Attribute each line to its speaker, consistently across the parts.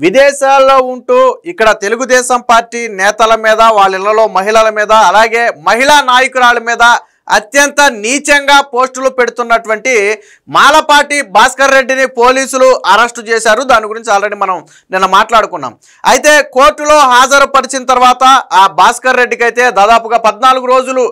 Speaker 1: విదేశాల్లో ఉంటూ ఇక్కడ తెలుగుదేశం పార్టీ నేతల మీద వాళ్ళ ఇళ్లలో మహిళల మీద అలాగే మహిళా నాయకురాల మీద అత్యంత నీచంగా పోస్టులు పెడుతున్నటువంటి మాలపాటి భాస్కర్ రెడ్డిని పోలీసులు అరెస్టు చేశారు. దాని గురించి ఆల్రెడీ మనం నిన్న మాట్లాడుకున్నాం. అయితే కోర్టులో హాజరుపరిచిన తర్వాత ఆ భాస్కర్ రెడ్డికి అయితే దాదాపుగా 14 రోజులు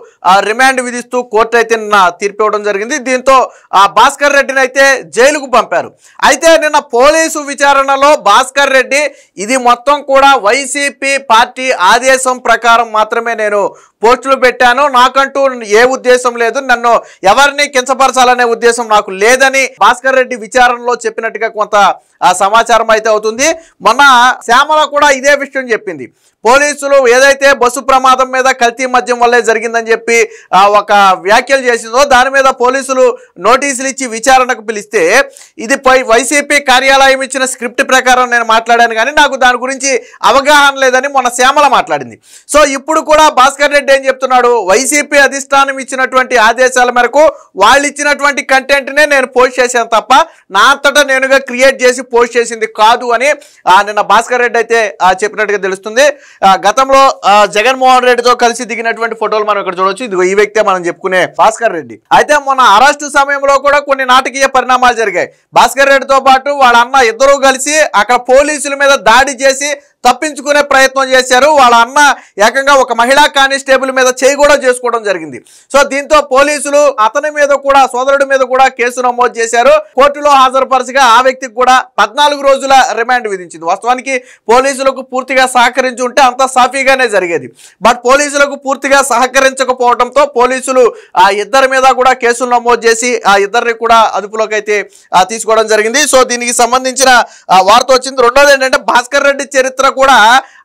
Speaker 1: రిమాండ్ విధిస్తూ కోర్టు అయితే నిన్న తీర్పు ఇవ్వడం జరిగింది. దీంతో ఆ భాస్కర్ రెడ్డిని అయితే జైలుకు పంపారు. అయితే నిన్న పోలీసు విచారణలో భాస్కర్ రెడ్డి ఇది మొత్తం కూడా వైసీపీ పార్టీ ఆదేశం ప్రకారం మాత్రమే నేను పోస్టులు పెట్టాను, నాకంటూ ఏ ఉద్దేశం లేదు, నన్ను ఎవరిని కించపరచాలనే ఉద్దేశం నాకు లేదని భాస్కర్ రెడ్డి విచారణలో చెప్పినట్టుగా కొంత సమాచారం అయితే అవుతుంది. మొన్న శ్యామల కూడా ఇదే విషయం చెప్పింది. పోలీసులు ఏదైతే బస్సు ప్రమాదం మీద కల్తీ మద్యం వల్లే జరిగిందని చెప్పి ఒక వ్యాఖ్యలు చేసిందో దాని మీద పోలీసులు నోటీసులు ఇచ్చి విచారణకు పిలిస్తే ఇది వైసీపీ కార్యాలయం ఇచ్చిన స్క్రిప్ట్ ప్రకారం నేను మాట్లాడాను కానీ నాకు దాని గురించి అవగాహన లేదని మొన్న శ్యామల మాట్లాడింది. సో ఇప్పుడు కూడా భాస్కర్ రెడ్డి ఏం చెప్తున్నాడు, వైసీపీ అధిష్టానం ఇచ్చినటువంటి ఆదేశాల మేరకు వాళ్ళు ఇచ్చినటువంటి కంటెంట్నే నేను పోస్ట్ చేశాను తప్ప నా అంతటా నేనుగా క్రియేట్ చేసి పోస్ట్ చేసింది కాదు అని నిన్న భాస్కర్ రెడ్డి అయితే చెప్పినట్టుగా తెలుస్తుంది. గతంలో జగన్మోహన్ రెడ్డితో కలిసి దిగినటువంటి ఫోటోలు మనం ఇక్కడ చూడొచ్చు. ఇదిగో ఈ వ్యక్తే మనం చెప్పుకునే భాస్కర్ రెడ్డి. అయితే మొన్న అరెస్టు సమయంలో కూడా కొన్ని నాటకీయ పరిణామాలు జరిగాయి. భాస్కర్ రెడ్డితో పాటు వాళ్ళ అన్న ఇద్దరూ కలిసి అక్కడ పోలీసుల మీద దాడి చేసి తప్పించుకునే ప్రయత్నం చేశారు. వాళ్ళ అన్న ఏకంగా ఒక మహిళా కానిస్టేబుల్ మీద చేయి కూడా చేసుకోవడం జరిగింది. సో దీంతో పోలీసులు అతని మీద కూడా సోదరుడి మీద కూడా కేసు నమోదు చేశారు. కోర్టులో హాజరుపరచగా ఆ వ్యక్తికి కూడా 14 రోజుల రిమాండ్ విధించింది. వాస్తవానికి పోలీసులకు పూర్తిగా సహకరించి ఉంటే అంతా సాఫీగానే జరిగేది. బట్ పోలీసులకు పూర్తిగా సహకరించకపోవడంతో పోలీసులు ఆ ఇద్దరి మీద కూడా కేసులు నమోదు చేసి ఆ ఇద్దరిని కూడా అదుపులోకి అయితే తీసుకోవడం జరిగింది. సో దీనికి సంబంధించిన వార్త వచ్చింది. రెండోది ఏంటంటే భాస్కర్ రెడ్డి చరిత్ర కూడా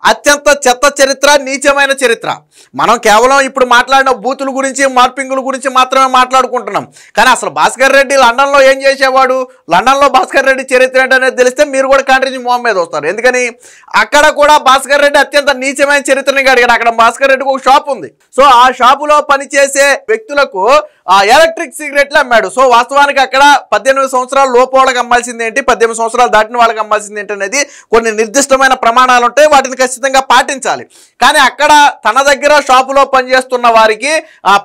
Speaker 1: అత్యంత చెత్త చరిత్ర, నీచమైన చరిత్ర. మనం కేవలం ఇప్పుడు మాట్లాడిన బూతుల గురించి మార్పింగుల గురించి మాత్రమే మాట్లాడుకుంటున్నాం. కానీ అసలు భాస్కర్ రెడ్డి లండన్లో ఏం చేసేవాడు, లండన్లో భాస్కర్ రెడ్డి చరిత్ర ఏంటనేది తెలిస్తే మీరు కూడా కాంట్రీ మొహం మీద వస్తారు. ఎందుకని అక్కడ కూడా భాస్కర్ రెడ్డి అత్యంత నీచమైన చరిత్రని అడిగాడు. అక్కడ భాస్కర్ రెడ్డికి ఒక షాప్ ఉంది. సో ఆ షాపులో పనిచేసే వ్యక్తులకు ఎలక్ట్రిక్ సిగరెట్లు అమ్మాడు. సో వాస్తవానికి అక్కడ 18 సంవత్సరాల లోపు వాళ్ళకి అమ్మాల్సింది ఏంటి, 18 సంవత్సరాలు దాటిన వాళ్ళకి అమ్మాల్సింది ఏంటి అనేది కొన్ని నిర్దిష్టమైన ప్రమాణాలు ఉంటాయి. వాటిని ఖచ్చితంగా పాటించాలి. కానీ అక్కడ తన దగ్గర షాపులో పనిచేస్తున్న వారికి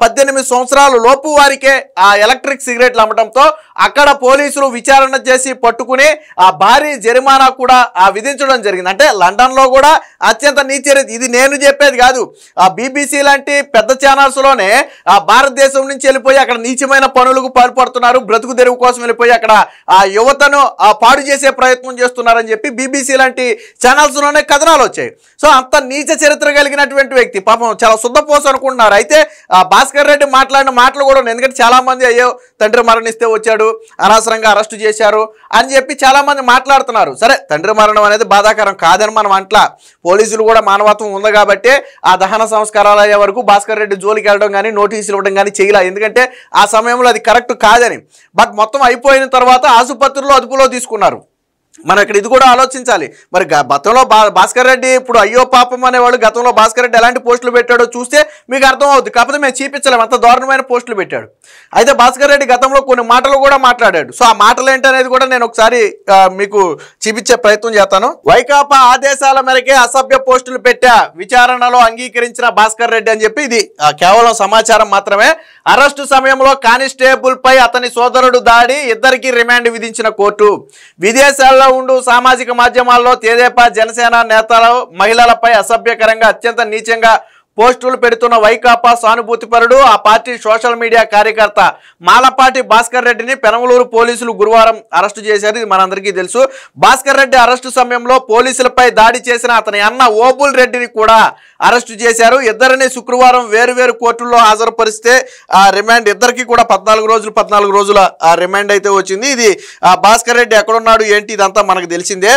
Speaker 1: 18 సంవత్సరాల లోపు వారికే ఆ ఎలక్ట్రిక్ సిగరెట్లు అమ్మడంతో అక్కడ పోలీసులు విచారణ చేసి పట్టుకుని ఆ భారీ జరిమానా కూడా విధించడం జరిగింది. అంటే లండన్లో కూడా అత్యంత నీచరిత. ఇది నేను చెప్పేది కాదు. ఆ BBC లాంటి పెద్ద ఛానల్స్లోనే భారతదేశం నుంచి వెళ్ళిపోయి అక్కడ నీచమైన పనులకు పాల్పడుతున్నారు, బ్రతుకు తెరువు కోసం వెళ్ళిపోయి అక్కడ ఆ యువతను పాడు చేసే ప్రయత్నం చేస్తున్నారని చెప్పి BBC లాంటి ఛానల్స్లోనే కథనాలు వచ్చాయి. సో అంత నీచ చరిత్ర కలిగినటువంటి వ్యక్తి పాపం చాలా శుద్ధపోసు అనుకుంటున్నారు. అయితే భాస్కర్ రెడ్డి మాట్లాడిన మాటలు కూడా ఉన్నాయి. ఎందుకంటే చాలా మంది అయ్యో తండ్రి మరణిస్తే వచ్చాడు, అనవసరంగా అరెస్టు చేశారు అని చెప్పి చాలా మంది మాట్లాడుతున్నారు. సరే, తండ్రి మరణం అనేది బాధాకరం కాదని మనం అంట్లా. పోలీసులు కూడా మానవత్వం ఉంది కాబట్టి ఆ దహన సంస్కారాలు అయ్యే వరకు భాస్కర్ రెడ్డి జోలికి వెళ్ళడం కానీ నోటీసులు ఇవ్వడం కానీ చేయలే. ఎందుకంటే ఆ సమయంలో అది కరెక్ట్ కాదని. బట్ మొత్తం అయిపోయిన తర్వాత ఆసుపత్రిలో అదుపులో తీసుకున్నారు. మనం ఇక్కడ ఇది కూడా ఆలోచించాలి. మరి గతంలో భాస్కర్ రెడ్డి ఇప్పుడు అయ్యో పాపం అనేవాళ్ళు గతంలో భాస్కర్ రెడ్డి ఎలాంటి పోస్టులు పెట్టాడో చూస్తే మీకు అర్థం అవుతుంది. కాకపోతే మేము చూపించలేము, అంత దారుణమైన పోస్టులు పెట్టాడు. అయితే భాస్కర్ రెడ్డి గతంలో కొన్ని మాటలు కూడా మాట్లాడాడు. సో ఆ మాటలు ఏంటనేది కూడా నేను ఒకసారి మీకు చూపించే ప్రయత్నం చేస్తాను. వైకాపా ఆదేశాల మేరకే అసభ్య పోస్టులు పెట్టా, విచారణలో అంగీకరించిన భాస్కర్ రెడ్డి అని చెప్పి ఇది కేవలం సమాచారం మాత్రమే. అరెస్టు సమయంలో కానిస్టేబుల్ పై అతని సోదరుడు దాడి, ఇద్దరికి రిమాండ్ విధించిన కోర్టు. విదేశాల్లో ఉండు సామాజిక మాధ్యమాల్లో తెదేపా జనసేన నేతలు మహిళలపై అసభ్యకరంగా అత్యంత నీచంగా పోస్టులు పెడుతున్న వైకాపా సానుభూతిపరుడు ఆ పార్టీ సోషల్ మీడియా కార్యకర్త మాలపాటి భాస్కర్ రెడ్డిని పెనమలూరు పోలీసులు గురువారం అరెస్టు చేశారు. ఇది మనందరికీ తెలుసు. భాస్కర్ రెడ్డి అరెస్టు సమయంలో పోలీసులపై దాడి చేసిన అతని అన్న ఓబుల్ రెడ్డిని కూడా అరెస్టు చేశారు. ఇద్దరిని శుక్రవారం వేరువేరు కోర్టుల్లో హాజరుపరిస్తే ఆ రిమాండ్ ఇద్దరికి కూడా 14 రోజుల రిమాండ్ అయితే వచ్చింది. ఇది భాస్కర్ రెడ్డి ఎక్కడున్నాడు ఏంటి ఇదంతా మనకు తెలిసిందే.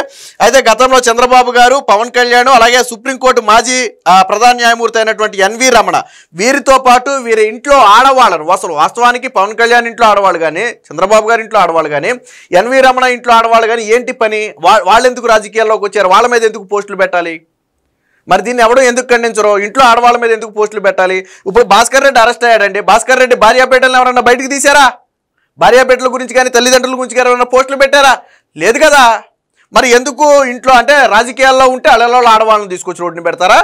Speaker 1: అయితే గతంలో చంద్రబాబు గారు, పవన్ కళ్యాణ్ అలాగే సుప్రీంకోర్టు మాజీ ప్రధాన న్యాయమూర్తి NV రమణ వీరితో పాటు వీరి ఇంట్లో ఆడవాళ్ళను వాస్తవానికి పవన్ కళ్యాణ్ ఇంట్లో ఆడవాళ్ళు కానీ, చంద్రబాబు గారి ఇంట్లో ఆడవాళ్ళు కానీ, NV రమణ ఇంట్లో ఆడవాళ్ళు కానీ ఏంటి పని, వాళ్ళు ఎందుకు రాజకీయాల్లోకి వచ్చారు, వాళ్ళ మీద ఎందుకు పోస్టులు పెట్టాలి? మరి దీన్ని ఎవడో ఎందుకు ఖండించరు? ఇంట్లో ఆడవాళ్ళ మీద ఎందుకు పోస్టులు పెట్టాలి? ఇప్పుడు భాస్కర్ రెడ్డి అరెస్ట్ అయ్యాడండి. భాస్కర్ రెడ్డి భార్యాపేటలను ఎవరన్నా బయటకు తీశారా? భార్యాపేటల గురించి కానీ తల్లిదండ్రుల గురించి కానీ ఎవరైనా పోస్టులు పెట్టారా? లేదు కదా. మరి ఎందుకు ఇంట్లో అంటే రాజకీయాల్లో ఉంటే అలలో ఆడవాళ్ళని తీసుకొచ్చి రోడ్డుని పెడతారా?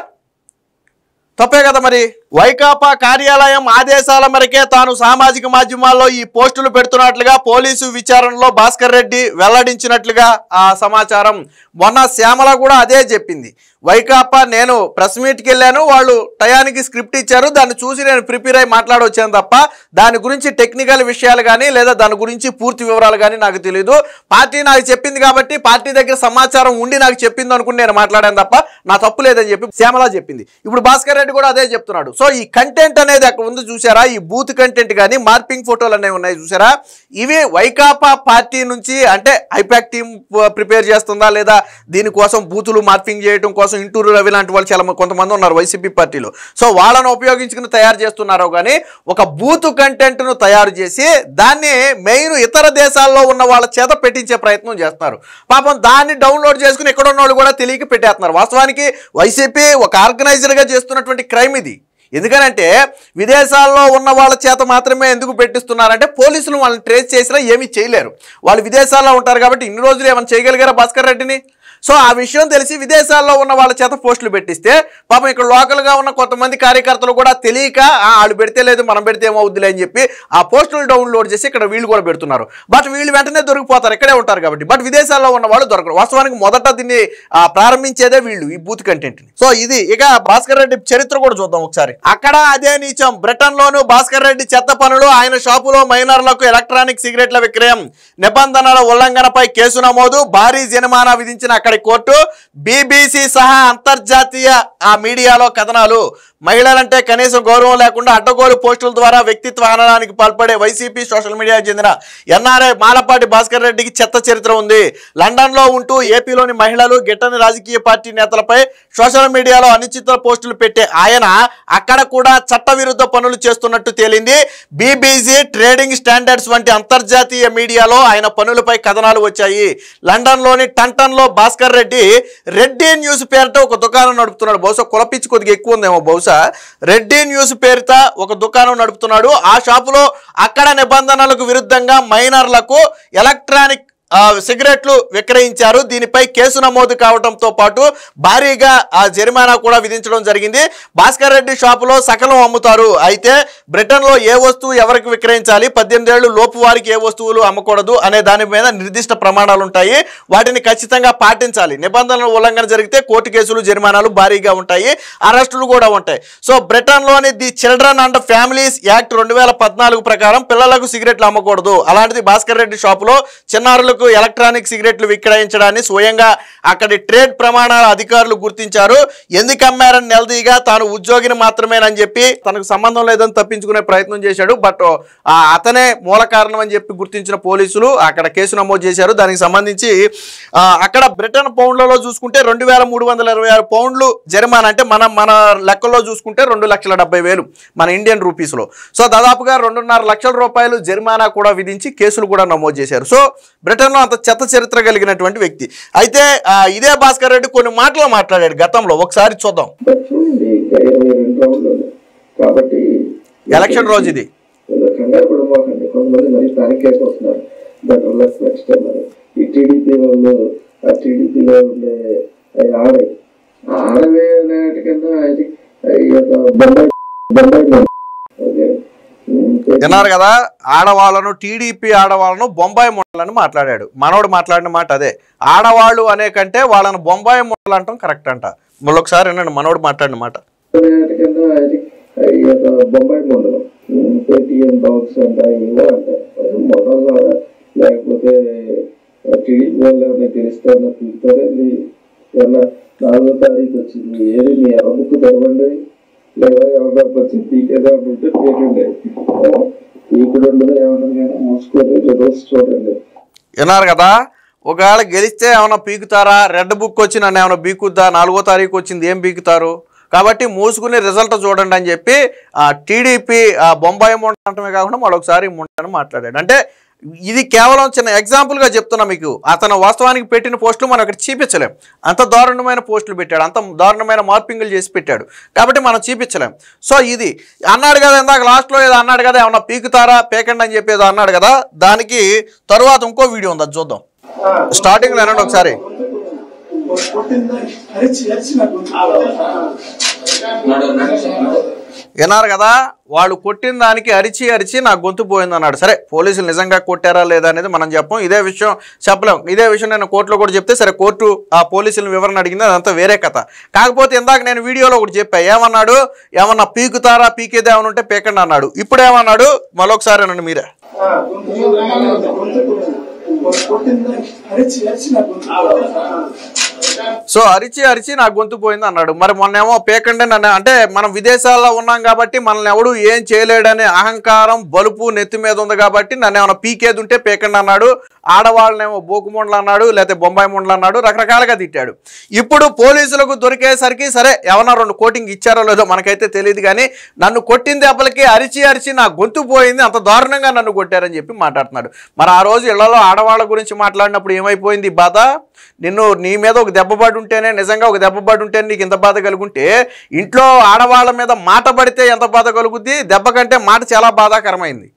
Speaker 1: తప్పే కదా. మరి వైకాపా కార్యాలయం ఆదేశాల మేరకే తాను సామాజిక మాధ్యమాల్లో ఈ పోస్టులు పెడుతున్నట్లుగా పోలీసు విచారణలో భాస్కర్ రెడ్డి వెల్లడించినట్లుగా ఆ సమాచారం. మొన్న శ్యామల కూడా అదే చెప్పింది. వైకాపా నేను ప్రెస్ మీట్కి వెళ్ళాను, వాళ్ళు టయానికి స్క్రిప్ట్ ఇచ్చారు, దాన్ని చూసి నేను ప్రిపేర్ అయి మాట్లాడొచ్చాను తప్ప దాని గురించి టెక్నికల్ విషయాలు కానీ లేదా దాని గురించి పూర్తి వివరాలు కానీ నాకు తెలియదు. పార్టీ నాకు చెప్పింది కాబట్టి పార్టీ దగ్గర సమాచారం ఉండి నాకు చెప్పింది అనుకుని నేను మాట్లాడాను తప్ప నా తప్పు లేదని చెప్పి శ్యామల చెప్పింది. ఇప్పుడు భాస్కర్ రెడ్డి కూడా అదే చెప్తున్నాడు. సో ఈ కంటెంట్ అనేది అక్కడ ఉంది చూసారా, ఈ బూత్ కంటెంట్ కానీ మార్పింగ్ ఫోటోలు అనేవి ఉన్నాయి చూసారా, ఇవి వైకాపా పార్టీ నుంచి అంటే ఐపాక్ టీం ప్రిపేర్ చేస్తుందా లేదా దీనికోసం బూతులు మార్పింగ్ చేయడం కోసం ఇంటూరు రవి లాంటి వాళ్ళు చాలా కొంతమంది ఉన్నారు వైసీపీ పార్టీలో. సో వాళ్ళను ఉపయోగించుకుని తయారు చేస్తున్నారో కానీ ఒక బూత్ కంటెంట్ను తయారు చేసి దాన్ని మెయిన్ ఇతర దేశాల్లో ఉన్న వాళ్ళ చేత పెట్టించే ప్రయత్నం చేస్తున్నారు. పాపం దాన్ని డౌన్లోడ్ చేసుకుని ఎక్కడ ఉన్న వాళ్ళు కూడా తెలియక పెట్టేస్తున్నారు. వాస్తవానికి వైసీపీ ఒక ఆర్గనైజర్గా చేస్తున్నటువంటి క్రైమ్ ఇది. ఎందుకనంటే విదేశాల్లో ఉన్న వాళ్ళ చేత మాత్రమే ఎందుకు పెట్టిస్తున్నారంటే పోలీసులు వాళ్ళని ట్రేస్ చేసినా ఏమీ చేయలేరు. వాళ్ళు విదేశాల్లో ఉంటారు కాబట్టి ఇన్ని రోజులు ఏమైనా చేయగలిగారా భాస్కర్ రెడ్డిని? సో ఆ విషయం తెలిసి విదేశాల్లో ఉన్న వాళ్ళ చేత పోస్టులు పెట్టిస్తే పాపం ఇక్కడ లోకల్గా ఉన్న కొంతమంది కార్యకర్తలు కూడా తెలియక వాళ్ళు పెడితే లేదు మనం పెడితే ఏమవుద్దులే అని చెప్పి ఆ పోస్టులు డౌన్లోడ్ చేసి ఇక్కడ వీళ్ళు కూడా పెడుతున్నారు. బట్ వీళ్ళు వెంటనే దొరికిపోతారు, ఇక్కడే ఉంటారు కాబట్టి. బట్ విదేశాల్లో ఉన్న వాళ్ళు దొరకరు. వాస్తవానికి మొదట దీన్ని ప్రారంభించేదే వీళ్ళు, ఈ బూత్ కంటెంట్ని. సో ఇది ఇక భాస్కర్ రెడ్డి చరిత్ర కూడా చూద్దాం ఒకసారి. అక్కడ అదే నీచం. బ్రిటన్లోను భాస్కర్ రెడ్డి చెత్త పనులు, ఆయన షాపులో మైనర్లకు ఎలక్ట్రానిక్ సిగరెట్ల విక్రయం, నిబంధనల ఉల్లంఘనపై కేసు నమోదు, భారీ జరిమానా విధించిన అక్కడి కోర్టు. బీబీసీ సహా అంతర్జాతీయ మీడియాలో కథనాలు. మహిళలంటే కనీసం గౌరవం లేకుండా అడ్డగోలు పోస్టుల ద్వారా వ్యక్తిత్వ హననానికి పాల్పడే వైసీపీ సోషల్ మీడియాకు చెందిన ఎన్ఆర్ఐ మాలపాటి భాస్కర్ రెడ్డికి చెత్త చరిత్ర ఉంది. లండన్లో ఉంటూ ఏపీలోని మహిళలు గిట్టని రాజకీయ పార్టీ నేతలపై సోషల్ మీడియాలో అనిశ్చిత పోస్టులు పెట్టే ఆయన అక్కడ కూడా చట్టవిరుద్ధ పనులు చేస్తున్నట్టు తేలింది. బీబీసీ, ట్రేడింగ్ స్టాండర్డ్స్ వంటి అంతర్జాతీయ మీడియాలో ఆయన పనులపై కథనాలు వచ్చాయి. లండన్లోని టంటన్లో భాస్కర్ రెడ్డి న్యూస్ పేరుతో ఒక దుకాణం నడుపుతున్నాడు. బహుశా కులపిచ్చి కొద్దిగా ఎక్కువ ఉందేమో. బహుశా రెడ్డి న్యూస్ పేరుతో ఒక దుకాణం నడుపుతున్నాడు. ఆ షాపులో అక్కడ నిబంధనలకు విరుద్ధంగా మైనర్లకు ఎలక్ట్రానిక్ సిగరెట్లు విక్రయించారు. దీనిపై కేసు నమోదు కావడంతో పాటు భారీగా జరిమానా కూడా విధించడం జరిగింది. భాస్కర్ రెడ్డి షాపులో సకలం అమ్ముతారు. అయితే బ్రిటన్లో ఏ వస్తువు ఎవరికి విక్రయించాలి, 18 ఏళ్లు లోపు వారికి ఏ వస్తువులు అమ్మకూడదు అనే దాని మీద నిర్దిష్ట ప్రమాణాలు ఉంటాయి. వాటిని ఖచ్చితంగా పాటించాలి. నిబంధనల ఉల్లంఘన జరిగితే కోర్టు కేసులు, జరిమానాలు భారీగా ఉంటాయి, అరెస్టులు కూడా ఉంటాయి. సో బ్రిటన్లోని the children and families act 2014 ప్రకారం పిల్లలకు సిగరెట్లు అమ్మకూడదు. అలాంటిది భాస్కర్ రెడ్డి షాపులో చిన్నారులకు ఎలక్ట్రానిక్ సిగరెట్లు విక్రయించడాన్ని స్వయంగా అక్కడి ట్రేడ్ ప్రమాణాల అధికారులు గుర్తించారు. ఎందుకు అమ్మారని నిలదీగా తాను ఉద్యోగిని మాత్రమేనని చెప్పి తనకు సంబంధం లేదని తప్పించుకునే ప్రయత్నం చేశాడు. బట్ అతనే మూల కారణం అని చెప్పి గుర్తించిన పోలీసులు అక్కడ కేసు నమోదు చేశారు. దానికి సంబంధించి అక్కడ బ్రిటన్ పౌండ్లలో చూసుకుంటే 2326 పౌండ్లు జరిమానా. అంటే మన లెక్కల్లో చూసుకుంటే 2,70,000 మన ఇండియన్ రూపీస్లో. సో దాదాపుగా 2.5 లక్షల రూపాయలు జరిమానా కూడా విధించి కేసులు కూడా నమోదు చేశారు. సో బ్రిటన్ అంత చెత్త చరిత్ర కలిగినటువంటి వ్యక్తి. అయితే ఇదే భాస్కర్ రెడ్డి కొన్ని మాటలు మాట్లాడాడు గతంలో, ఒకసారి చూద్దాం.
Speaker 2: కాబట్టి
Speaker 1: ఎలక్షన్ రోజు ఇది విన్నారు కదా. ఆడవాళ్ళను, టీడీపీ ఆడవాళ్ళను బొంబాయి మొండలని మాట్లాడాడు. మనోడు మాట్లాడిన మాట అదే. ఆడవాళ్ళు అనే కంటే వాళ్ళను బొంబాయి మొండలు అంటాం కరెక్ట్ అంట. మళ్ళొకసారి వినండి మనోడు మాట్లాడిన మాట.
Speaker 2: బొంబాయి మొండలు పేటిఎం బాక్స్ అంట ఇవో అంట మొండలు, లేకపోతే టీడీపీ వాళ్ళు ఏమైనా గెలుస్తారో పిలుస్తారండి. 4వ తారీఖు వచ్చింది, ఏది మీ అరముక్కు తెరవండి, లేదా ఎవరైనా వచ్చి పీకేదా ఉంటే పీకండి, పీకుడు ఉండదు ఏమన్నా కానీ మూసుకొని రోజు చూడండి.
Speaker 1: విన్నారు కదా. ఒకవేళ గెలిస్తే ఏమైనా పీకుతారా? రెడ్ బుక్ వచ్చి నన్ను ఏమైనా పీకుద్దా? 4వ తారీఖు వచ్చింది, ఏం పీకుతారు? కాబట్టి మూసుకుని రిజల్ట్ చూడండి అని చెప్పి టీడీపీ బొంబాయి ముండ అంటమే కాకుండా మరొకసారి ముండని మాట్లాడాడు. అంటే ఇది కేవలం చిన్న ఎగ్జాంపుల్గా చెప్తున్నా మీకు. అతను వాస్తవానికి పెట్టిన పోస్టులు మనం ఇక్కడ చూపించలేం. అంత దారుణమైన పోస్టులు పెట్టాడు, అంత దారుణమైన మార్పింగ్లు చేసి పెట్టాడు కాబట్టి మనం చూపించలేం. సో ఇది అన్నాడు కదా, ఇందాక లాస్ట్లో ఏదో అన్నాడు కదా, ఏమన్నా పీకుతారా పీకండి అని చెప్పి ఏదో అన్నాడు కదా, దానికి తరువాత ఇంకో వీడియో ఉంది, అది చూద్దాం. స్టార్టింగ్ లో అనండి ఒకసారి. విన్నారు కదా, వాళ్ళు కొట్టిన దానికి అరిచి అరిచి నాకు గొంతు పోయింది అన్నాడు. సరే, పోలీసులు నిజంగా కొట్టారా లేదా అనేది మనం చెప్పం, ఇదే విషయం చెప్పలేం. ఇదే విషయం నేను కోర్టులో కూడా చెప్తే సరే కోర్టు ఆ పోలీసులను వివరణ అడిగింది, అదంతా వేరే కథ. కాకపోతే ఇందాక నేను వీడియోలో ఒకటి చెప్పా, ఏమన్నాడు, ఏమన్నా పీకుతారా, పీకేదే ఏమన్నా ఉంటే పీకండి అన్నాడు. ఇప్పుడు ఏమన్నాడు మరొకసారి అనండి మీరే. సో అరిచి అరిచి నాకు గొంతు పోయింది అన్నాడు. మరి మొన్నేమో పేకండి నన్ను, అంటే మనం విదేశాల్లో ఉన్నాం కాబట్టి మనల్ని ఎవడు ఏం చేయలేడనే అహంకారం బలుపు నెత్తి మీద ఉంది కాబట్టి నన్ను ఏమైనా పీకేది ఉంటే పేకండి అన్నాడు. ఆడవాళ్ళనేమో బోకుముండలు అన్నాడు, లేకపోతే బొంబాయి ముండలు అన్నాడు, రకరకాలుగా తిట్టాడు. ఇప్పుడు పోలీసులకు దొరికేసరికి సరే ఏమన్నా 2 కోటింగ్ ఇచ్చారో లేదో మనకైతే తెలియదు, కానీ నన్ను కొట్టిన దెబ్బలకి అరిచి అరిచి నా గొంతు పోయింది, అంత దారుణంగా నన్ను కొట్టారని చెప్పి మాట్లాడుతున్నాడు. మరి ఆ రోజు ఇళ్లలో ఆడవాళ్ళ గురించి మాట్లాడినప్పుడు ఏమైపోయింది బాధ? నీ మీద ఒక దెబ్బ పడి ఉంటేనే, నిజంగా ఒక దెబ్బ పడి ఉంటేనే నీకు ఇంత బాధ కలుగుంటే, ఇంట్లో ఆడవాళ్ళ మీద మాట పడితే ఎంత బాధ కలుగుద్ది? దెబ్బ కంటే మాట చాలా బాధాకరమైంది.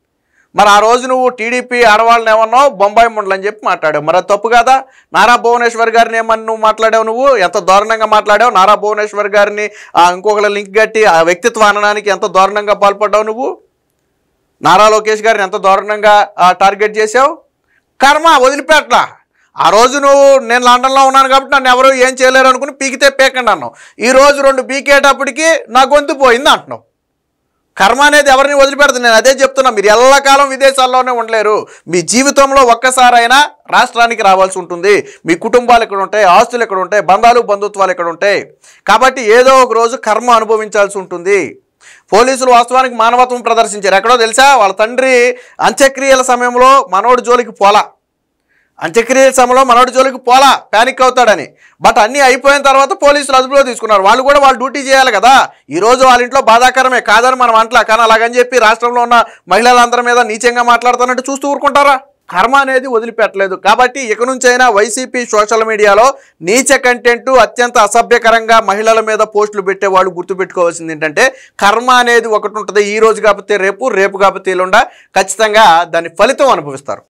Speaker 1: మరి ఆ రోజు నువ్వు టీడీపీ ఆడవాళ్ళని ఏమన్నావు, బొంబాయి ముండలు అని చెప్పి మాట్లాడావు. మరి అది తప్పు కదా? నారా భువనేశ్వర్ గారిని ఏమని నువ్వు మాట్లాడావు? నువ్వు ఎంత దారుణంగా మాట్లాడావు. నారా భువనేశ్వర్ గారిని ఇంకొకళ్ళ లింక్ కట్టి ఆ వ్యక్తిత్వ అనడానికి ఎంత దారుణంగా పాల్పడ్డావు నువ్వు. నారా లోకేష్ గారిని ఎంత దారుణంగా టార్గెట్ చేసావు. కర్మ వదిలిపెట్లా. ఆ రోజు నేను లండన్లో ఉన్నాను కాబట్టి నన్ను ఎవరు ఏం చేయలేరు అనుకుని పీకితే పీకండి అన్నావు. ఈ రోజు 2 పీకేటప్పటికి నా గొంతు పోయింది అంటున్నావు. కర్మ అనేది ఎవరిని వదిలిపెడుతుంది? నేను అదే చెప్తున్నా, మీరు ఎల్లకాలం విదేశాల్లోనే ఉండలేరు. మీ జీవితంలో ఒక్కసారైనా రాష్ట్రానికి రావాల్సి ఉంటుంది. మీ కుటుంబాలు ఇక్కడ ఉంటాయి, ఆస్తులు ఇక్కడ ఉంటాయి, బంధుత్వాలు ఇక్కడ ఉంటాయి. కాబట్టి ఏదో ఒక రోజు కర్మ అనుభవించాల్సి ఉంటుంది. పోలీసులు వాస్తవానికి మానవత్వం ప్రదర్శించారు. ఎక్కడో తెలుసా, వాళ్ళ తండ్రి అంత్యక్రియల సమయంలో మనోడి జోలికి పోలా, ప్యానిక్ అవుతాడని. బట్ అన్నీ అయిపోయిన తర్వాత పోలీసులు అదుపులో తీసుకున్నారు. వాళ్ళు కూడా వాళ్ళు డ్యూటీ చేయాలి కదా. ఈరోజు వాళ్ళ ఇంట్లో బాధాకరమే కాదని మనం అంటలా, కానీ అలాగని చెప్పి రాష్ట్రంలో ఉన్న మహిళలందరి మీద నీచంగా మాట్లాడుతున్నట్టు చూస్తూ ఊరుకుంటారా? కర్మ అనేది వదిలిపెట్టలేదు. కాబట్టి ఇక నుంచైనా వైసీపీ సోషల్ మీడియాలో నీచ కంటెంట్, అత్యంత అసభ్యకరంగా మహిళల మీద పోస్టులు పెట్టే వాళ్ళు గుర్తుపెట్టుకోవాల్సింది ఏంటంటే, కర్మ అనేది ఒకటి ఉంటుంది. ఈ రోజు కాకపోతే రేపు, రేపు కాకపోతే ఎల్లుండ ఖచ్చితంగా దాని ఫలితం అనుభవిస్తారు.